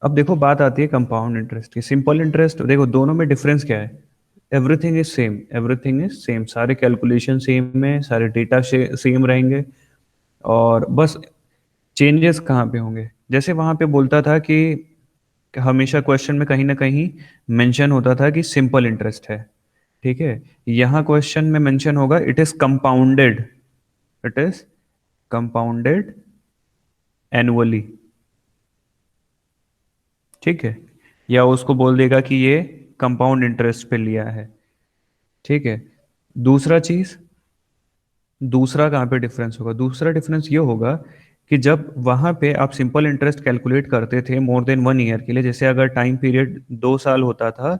अब देखो बात आती है कंपाउंड इंटरेस्ट की। सिंपल इंटरेस्ट देखो, दोनों में डिफरेंस क्या है? Everything is same, everything is same, सारे कैलकुलेशन सेम है, सारे डेटा सेम रहेंगे। और बस चेंजेस कहाँ पे होंगे? जैसे वहां पे बोलता था कि हमेशा क्वेश्चन में कहीं ना कहीं मेंशन होता था कि सिंपल इंटरेस्ट है, ठीक है। यहाँ क्वेश्चन में मेंशन होगा it is compounded, it is compounded annually, ठीक है। या उसको बोल देगा कि ये कंपाउंड इंटरेस्ट पे लिया है, ठीक है। दूसरा चीज, दूसरा कहाँ पे डिफरेंस होगा? दूसरा डिफरेंस ये होगा कि जब वहां पे आप सिंपल इंटरेस्ट कैलकुलेट करते थे मोर देन 1 ईयर के लिए, जैसे अगर टाइम पीरियड 2 साल होता था,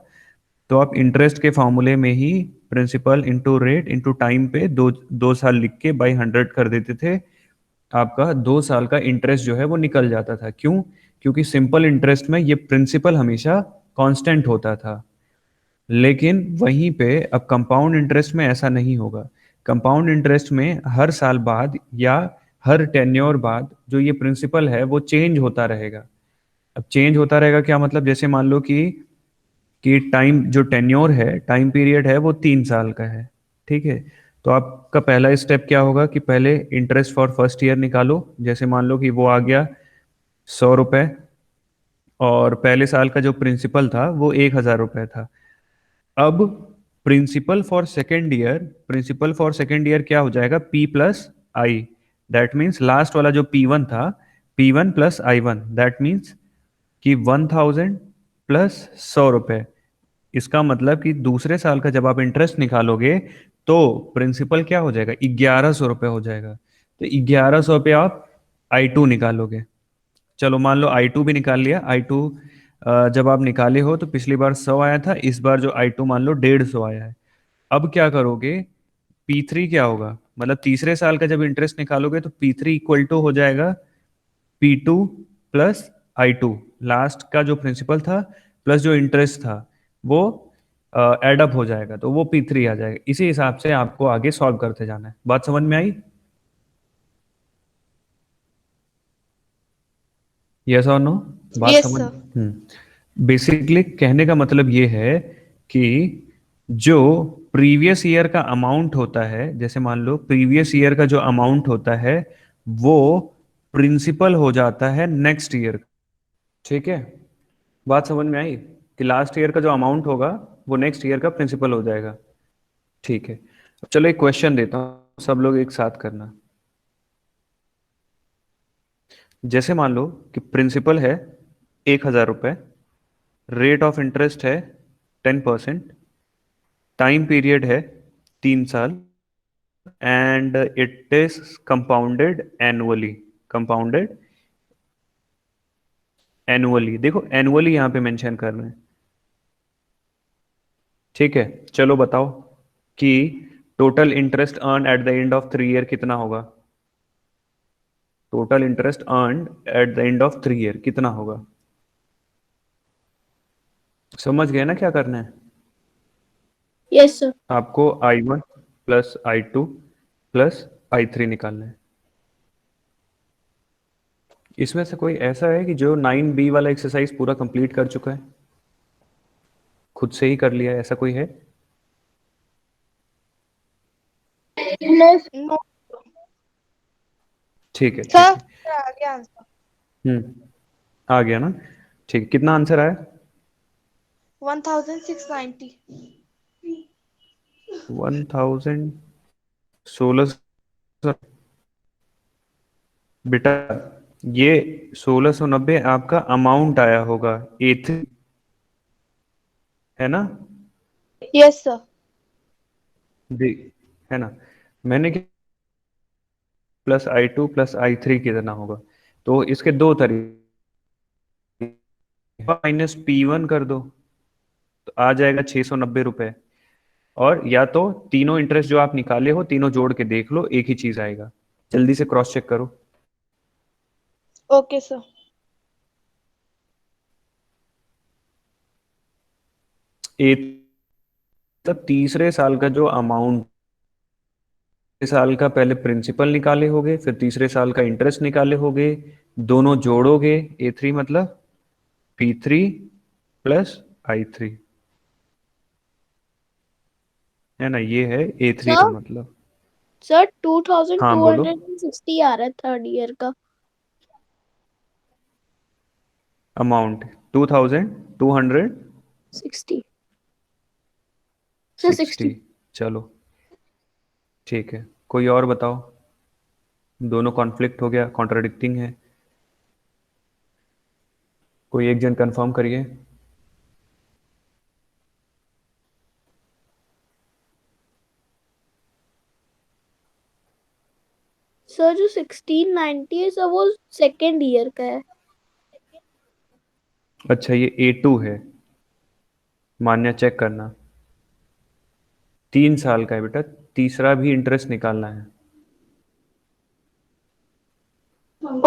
तो आप इंटरेस्ट के फॉर्मूले में ही principal into rate into time पे दो 2 साल लिख के बाई 100 कर देते थे। आपका 2 साल का इंटरेस्ट जो है वो निकल जाता था। क्यों? क्योंकि सिंपल इंटरेस्ट में ये प्रिंसिपल हमेशा कांस्टेंट होता था। लेकिन वहीं पे अब कंपाउंड इंटरेस्ट में ऐसा नहीं होगा। कंपाउंड इंटरेस्ट में हर साल बाद या हर टेन्योर बाद जो ये प्रिंसिपल है वो चेंज होता रहेगा। अब चेंज होता रहेगा क्या मतलब? जैसे मान लो कि टाइम जो टेन्योर है, टाइम पीरियड है वो 3 साल का है, ठीक है। तो आपका पहला स्टेप क्या होगा कि पहले इंटरेस्ट फॉर फर्स्ट ईयर निकालो। जैसे मान लो कि वो आ गया 100 रुपये, और पहले साल का जो प्रिंसिपल था वो 1,000 रुपये था। अब principal for second year, principal for second year क्या हो जाएगा? P plus I. That means last वाला जो P1 था, P1 + I1, दैट मीन्स कि 1,000 प्लस 100 रुपये। इसका मतलब कि दूसरे साल का जब आप इंटरेस्ट निकालोगे तो प्रिंसिपल क्या हो जाएगा? 1,100 रुपये हो जाएगा। तो 1,100 पे आप I2 निकालोगे। चलो मान लो I2 भी निकाल लिया। I2 जब आप निकाले हो तो पिछली बार 100 आया था, इस बार जो I2 मान लो 150 आया है। अब क्या करोगे? P3 क्या होगा? मतलब तीसरे साल का जब इंटरेस्ट निकालोगे तो P3 इक्वल टू हो जाएगा P2 + I2। लास्ट का जो प्रिंसिपल था प्लस जो इंटरेस्ट था वो एड अप हो जाएगा, तो वो P3 आ जाएगा। इसी हिसाब से आपको आगे सॉल्व करते जाना है। बात समझ में आई? यस और नो? बात यस समझ। सर। बेसिकली कहने का मतलब ये है कि जो प्रीवियस ईयर का अमाउंट होता है, जैसे मान लो प्रीवियस ईयर का जो अमाउंट होता है वो प्रिंसिपल हो जाता है नेक्स्ट ईयर, ठीक है। बात समझ में आई कि लास्ट ईयर का जो अमाउंट होगा वो नेक्स्ट ईयर का प्रिंसिपल हो जाएगा, ठीक है। अब चलो एक क्वेश्चन देता हूँ, सब लोग एक साथ करना। जैसे मान लो कि प्रिंसिपल है 1,000 रुपये, रेट ऑफ इंटरेस्ट है 10%, टाइम पीरियड है 3 साल, and it is compounded annually. Compounded annually, देखो एनुअली यहां पे मेंशन कर रहे हैं, ठीक है। चलो बताओ कि total interest earn at the end of 3 year कितना होगा? Total interest earn at the end of 3 year कितना होगा? समझ गए ना क्या करना है? Yes sir. आपको I1 + I2 + I3 निकालना है। इसमें से कोई ऐसा है कि जो 9B वाला एक्सरसाइज पूरा कंप्लीट कर चुका है, खुद से ही कर लिया है, ऐसा कोई है? नो नो ठीक है, ठीक सर। है। आ गया आंसर। आ गया ना? ठीक है, कितना आंसर आया? 1690। 1,1600? बेटा ये 1,690 आपका अमाउंट आया होगा, A3, है ना? Yes sir. देख, है ना? मैंने क्या, +I2 +I3 कितना होगा? तो इसके दो तरीके, -P1 कर दो तो आ जाएगा 690 रुपये। और या तो तीनों इंटरेस्ट जो आप निकाले हो तीनों जोड़ के देख लो, एक ही चीज आएगा। जल्दी से क्रॉस चेक करो। Okay sir. एक, मतलब तीसरे साल का जो अमाउंट, साल का पहले प्रिंसिपल निकाले होगे, फिर तीसरे साल का इंटरेस्ट निकाले होगे, दोनों जोड़ोगे, A3 मतलब P3 प्लस I3, है ना, ये है A3 का सर मतलब। सर 2260 हाँ बोलो। आ रहा है थर्ड ईयर का। अमाउंट 2260। 60 सर 60। 60। चलो ठीक है, कोई और बताओ। दोनों कॉन्फ्लिक्ट हो गया, कॉन्ट्राडिक्टिंग है। कोई एक जन कंफर्म करिए। सर जो 1690 है सर वो सेकेंड ईयर का है। अच्छा, ये A2 है, मान्य चेक करना। 3 साल का है बेटा, तीसरा भी इंटरेस्ट निकालना है।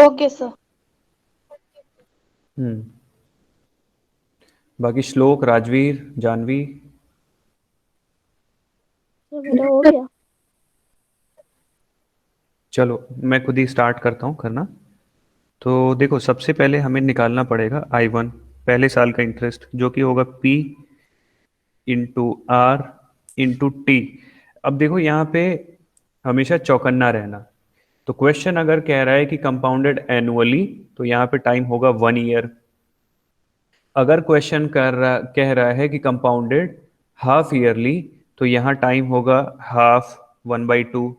Okay sir. हम्म। बाकी श्लोक, राजवीर, जानवी। सर मेरा हो गया। चलो मैं खुद ही स्टार्ट करता हूँ करना। तो देखो, सबसे पहले हमें निकालना पड़ेगा I1, पहले साल का इंटरेस्ट, जो कि होगा P into R into T. अब देखो यहाँ पे हमेशा चौकन्ना रहना। तो क्वेश्चन अगर कह रहा है कि कंपाउंडेड एनुअली, तो यहाँ पे टाइम होगा 1 ईयर। अगर क्वेश्चन कह रहा है कि कंपाउंडेड हाफ ईयरली, तो यहाँ टाइम होगा हाफ, 1/2।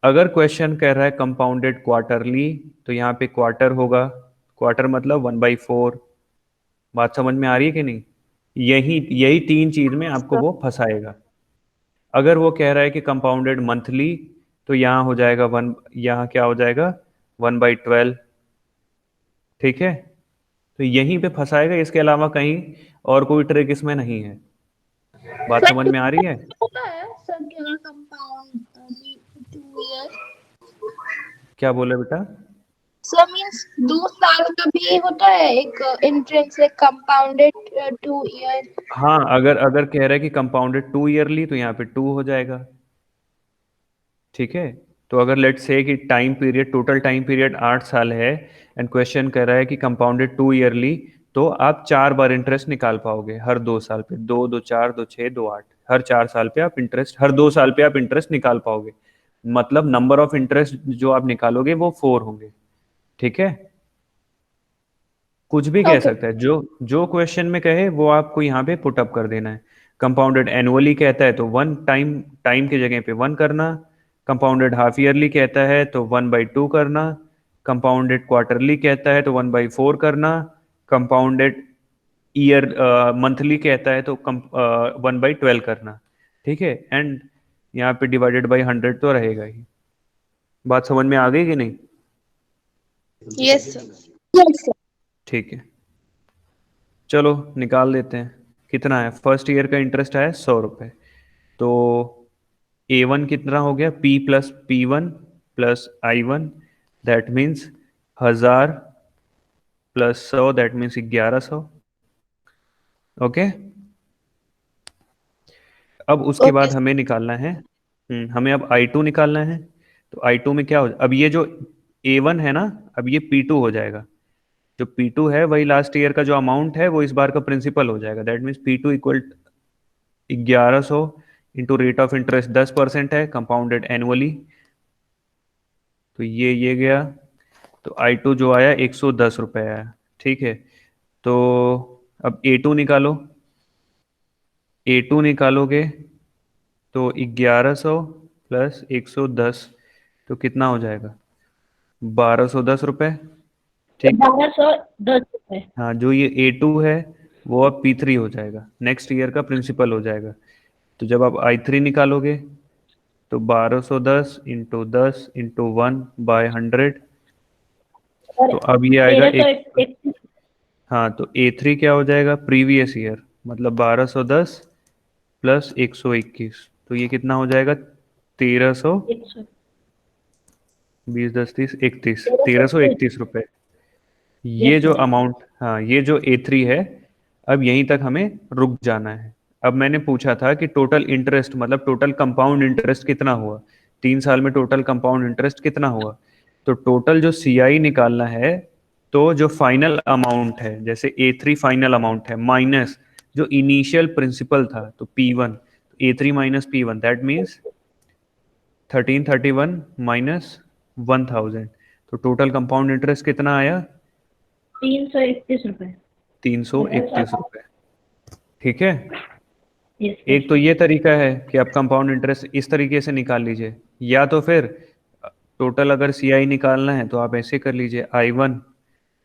अगर क्वेश्चन कह रहा है कंपाउंडेड क्वार्टरली, तो यहाँ पे क्वार्टर होगा, क्वार्टर मतलब 1/4। बात समझ में आ रही है कि नहीं? यही यही तीन चीज में आपको सर वो फंसाएगा। अगर वो कह रहा है कि कंपाउंडेड मंथली, तो यहाँ हो जाएगा वन, यहाँ क्या हो जाएगा, 1/12। ठीक है, तो यहीं पे फंसाएगा, इसके अलावा कहीं और कोई ट्रिक इसमें नहीं है। बात सर समझ टू में आ रही है? होता है सर क्या कंपाउंड 2 ईयर। क्या बोले बेटा? सर मीन्स 2 साल का भी होता है एक इंट्रेंस एक कंपाउंडेड 2 ईयर। हाँ, अगर अगर कह रहा है कि कंपाउंडेड 2 ईयरली, तो यहाँ पे 2 हो जाएगा। ठीक है, तो अगर लेट्स से कि time period, total time period 8 साल है, एंड क्वेश्चन कर रहा है कि कंपाउंडेड 2 ईयरली, तो आप 4 बार इंटरेस्ट निकाल पाओगे हर 2 साल पे। 2 2 4 2 6 2 8, हर 4 साल पे आप इंटरेस्ट, हर 2 साल पे आप इंटरेस्ट निकाल पाओगे। मतलब नंबर ऑफ इंटरेस्ट जो आप निकालोगे वो 4 होंगे। ठीक है, कुछ भी कह ओके। सकता है, जो जो क्वेश्चन में कहे वो आपको यहाँ पे पुट अप कर देना है। कंपाउंडेड एनुअली कहता है तो वन टाइम, टाइम की जगह पे 1 करना। कंपाउंडेड हाफ ईयरली कहता है तो 1/2 करना। कंपाउंडेड क्वार्टरली कहता है तो 1/4 करना। कंपाउंडेड ईयर मंथली कहता है तो 1/12 करना। ठीक है, एंड यहाँ पे डिवाइडेड बाई 100 तो रहेगा ही। बात समझ में आ गई कि नहीं? Yes sir. Yes sir. ठीक है, चलो निकाल देते हैं। कितना है? फर्स्ट ईयर का इंटरेस्ट है 100 रुपये। तो A1 कितना हो गया? P+P1 plus I1, that means 1000 plus 100, that means 1100। Okay, अब उसके ओके बाद हमें निकालना है, हमें अब I2 निकालना है। तो I2 में क्या हो, अब ये जो A1 है ना, अब ये P2 हो जाएगा। जो P2 है वही लास्ट ईयर का जो अमाउंट है वो इस बार का प्रिंसिपल हो जाएगा। That means P2 equal 1100 into rate of interest 10% है, कंपाउंडेड एनुअली। तो ये गया। तो I2 जो आया 110 रुपये आया। ठीक है, तो अब A2 निकालो। A2 निकालोगे तो 1100 प्लस 110, तो कितना हो जाएगा? 1210 रुपये। ठीक। 1210 रुपए। हाँ, जो ये A2 है वो अब P3 हो जाएगा, नेक्स्ट ईयर का प्रिंसिपल हो जाएगा। तो जब आप I3 निकालोगे, तो 1210 इंटू 10 इंटू 1/100। और तो अब ये आएगा तेरह सौ एक। एक। हाँ, तो A3 क्या हो जाएगा? प्रीवियस ईयर, मतलब 1210 प्लस 121, तो ये कितना हो जाएगा? 1300। 100। 20 10 30 31, तेरह तेरह सौ सौ एक। इकतीस रुपये ये यस जो सर। अमाउंट, हाँ, ये जो A3 है, अब यहीं तक हमें रुक जाना है। अब मैंने पूछा था कि टोटल इंटरेस्ट, मतलब टोटल कंपाउंड इंटरेस्ट कितना हुआ, 3 साल में टोटल कंपाउंड इंटरेस्ट कितना हुआ। तो टोटल जो CI निकालना है, तो जो फाइनल अमाउंट है, जैसे A3 फाइनल अमाउंट है माइनस जो इनिशियल प्रिंसिपल था, तो P1, A3 minus P1 that means 1331 minus 1000, तो टोटल कंपाउंड इंटरेस्ट कितना आया? 331 रुपए। 331 रुपए। ठीक है। यस एक तो ये तरीका है कि आप कंपाउंड इंटरेस्ट इस तरीके से निकाल लीजिए, या तो फिर टोटल अगर CI निकालना है तो आप ऐसे कर लीजिए I1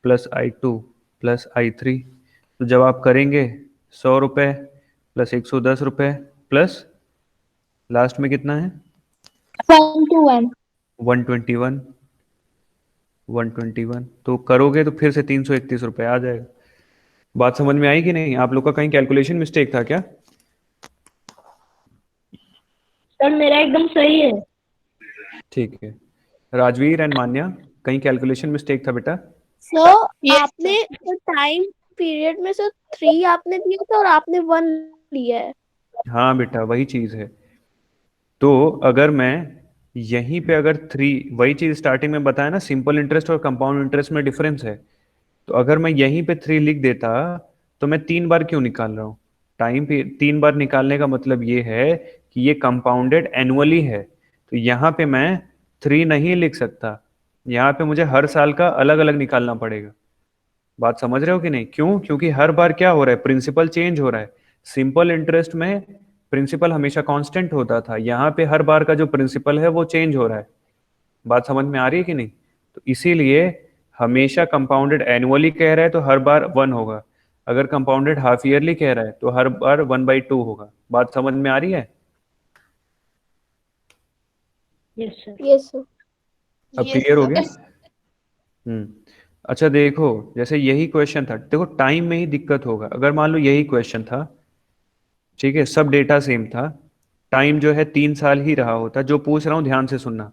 plus I2 plus I3। तो जब आप करेंगे 100 रुपये प्लस 110 रुपये प्लस लास्ट में कितना है? 121। 121। 121 तो करोगे तो फिर से 331 रुपये आ जाएगा। बात समझ में आई कि नहीं? आप लोग का कहीं कैलकुलेशन मिस्टेक था क्या? सर मेरा एकदम सही है। ठीक है। राजवीर एंड मान्या, कहीं कैलकुलेशन मिस्टेक था बेटा? सर Yes, आपने टाइम पीरियड में सर 3 आपने दिया था और आपने 1 लिया है। हाँ बेटा, वही चीज़ है। तो अगर मैं यहीं पे अगर 3, वही चीज़ स्टार्टिंग में बताया ना, सिंपल इंटरेस्ट और कंपाउंड इंटरेस्ट में डिफरेंस है, तो अगर मैं यहीं पे 3 लिख देता तो मैं 3 बार क्यों निकाल रहा हूँ? टाइम पे 3 बार निकालने का मतलब ये है कि ये कंपाउंडेड एनुअली है, तो यहाँ पे मैं 3 नहीं लिख सकता, यहाँ पे मुझे हर साल का अलग अलग निकालना पड़ेगा। बात समझ रहे हो कि नहीं? क्यों? क्योंकि हर बार क्या हो रहा है, प्रिंसिपल चेंज हो रहा है। सिंपल इंटरेस्ट में प्रिंसिपल हमेशा कांस्टेंट होता था, यहाँ पे हर बार का जो प्रिंसिपल है वो चेंज हो रहा है। बात समझ में आ रही है कि नहीं? तो इसीलिए हमेशा कंपाउंडेड एनुअली कह रहा है तो हर बार 1 होगा, अगर कंपाउंडेड हाफ ईयरली कह रहा है तो हर बार 1/2 होगा। बात समझ में आ रही है? Yes sir. Yes sir. अब yes, क्लियर हो sir. गया? हम्म। अच्छा देखो, जैसे यही क्वेश्चन था, देखो टाइम में ही दिक्कत होगा। अगर मान लो यही क्वेश्चन था, ठीक है, सब डेटा सेम था, टाइम जो है 3 साल ही रहा होता, जो पूछ रहा हूं ध्यान से सुनना,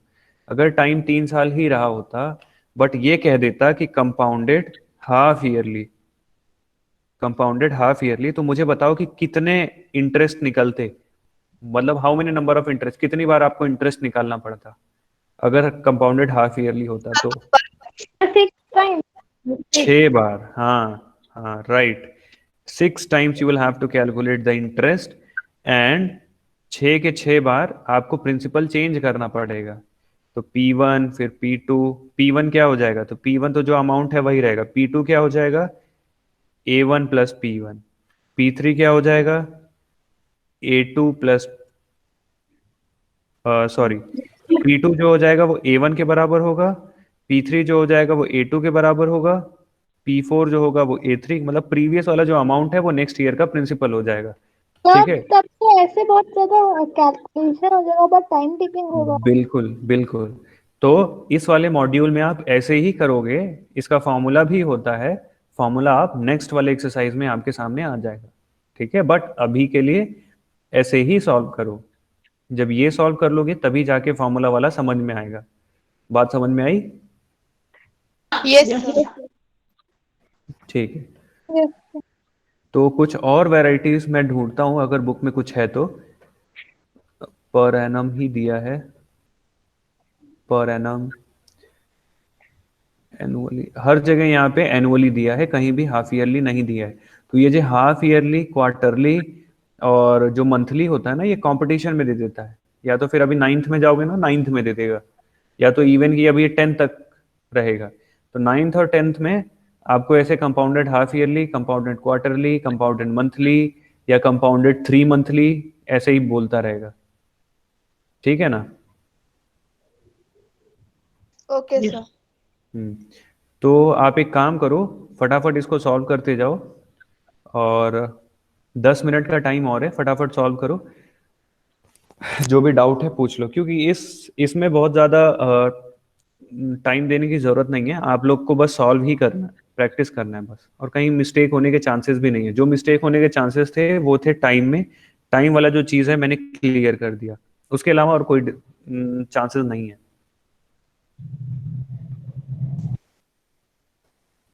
अगर टाइम 3 साल ही रहा होता बट ये कह देता कि compounded half yearly, compounded half yearly, तो मुझे बताओ कि कितने इंटरेस्ट निकलते, मतलब how many number of interest, कितनी बार आपको इंटरेस्ट निकालना पड़ता अगर कंपाउंडेड हाफ ईयरली होता तो? 6 times. 6 बार, हाँ हाँ right. 6 times you will have to calculate the interest, and 6 के 6 बार आपको प्रिंसिपल चेंज करना पड़ेगा। तो P1 फिर P2, P1 क्या हो जाएगा? तो P1 तो जो अमाउंट है वही रहेगा, P2 क्या हो जाएगा? A1 प्लस P1, P3 क्या हो जाएगा? A2 प्लस, सॉरी, P2 जो हो जाएगा वो A1 के बराबर होगा, P3 जो हो जाएगा वो A2 के बराबर होगा, P4 जो होगा वो A3, मतलब प्रीवियस वाला जो अमाउंट है वो नेक्स्ट ईयर का प्रिंसिपल हो जाएगा। ठीक है, तब तो ऐसे बहुत ज्यादा कैलकुलेशन हो जाएगा, बट टाइम टेकिंग होगा। बिल्कुल बिल्कुल। तो इस वाले मॉड्यूल में आप ऐसे ही करोगे, इसका फॉर्मूला भी होता है, फॉर्मूला आप नेक्स्ट वाले एक्सरसाइज में आपके सामने आ जाएगा। ठीक है, बट अभी के लिए ऐसे ही सॉल्व करो, जब ये सॉल्व कर लोगे तभी जाके फॉर्मूला वाला समझ में आएगा। बात समझ में आई? Yes sir. ठीक है, तो कुछ और वैरायटीज मैं ढूंढता हूँ अगर बुक में कुछ है तो। पर एनम ही दिया है, पर एनम, एनुअली, हर जगह यहाँ पे एनुअली दिया है, कहीं भी हाफ ईयरली नहीं दिया है। तो ये जो हाफ ईयरली, क्वार्टरली और जो मंथली होता है ना, ये कंपटीशन में दे देता है, या तो फिर अभी 9th में जाओगे ना, 9th में दे देगा, या तो इवन की अभी 10th तक रहेगा। तो 9th और 10th में आपको ऐसे compounded half yearly, compounded quarterly, compounded monthly या कंपाउंडेड 3 मंथली ऐसे ही बोलता रहेगा। ठीक है ना? Okay sir. हम्म। तो आप एक काम करो, फटाफट इसको सॉल्व करते जाओ, और 10 मिनट का टाइम और है, फटाफट सॉल्व करो, जो भी डाउट है पूछ लो, क्योंकि इसमें बहुत ज़्यादा टाइम देने की ज़रूरत नहीं है, आप लोग को बस सॉल्व ही करना है, प्रैक्टिस करना है बस, और कहीं मिस्टेक होने के चांसेस भी नहीं है। जो मिस्टेक होने के चांसेस थे वो थे टाइम में, टाइम वाला जो चीज़ है मैंने क्लियर कर दिया, उसके अलावा और कोई चांसेस नहीं है।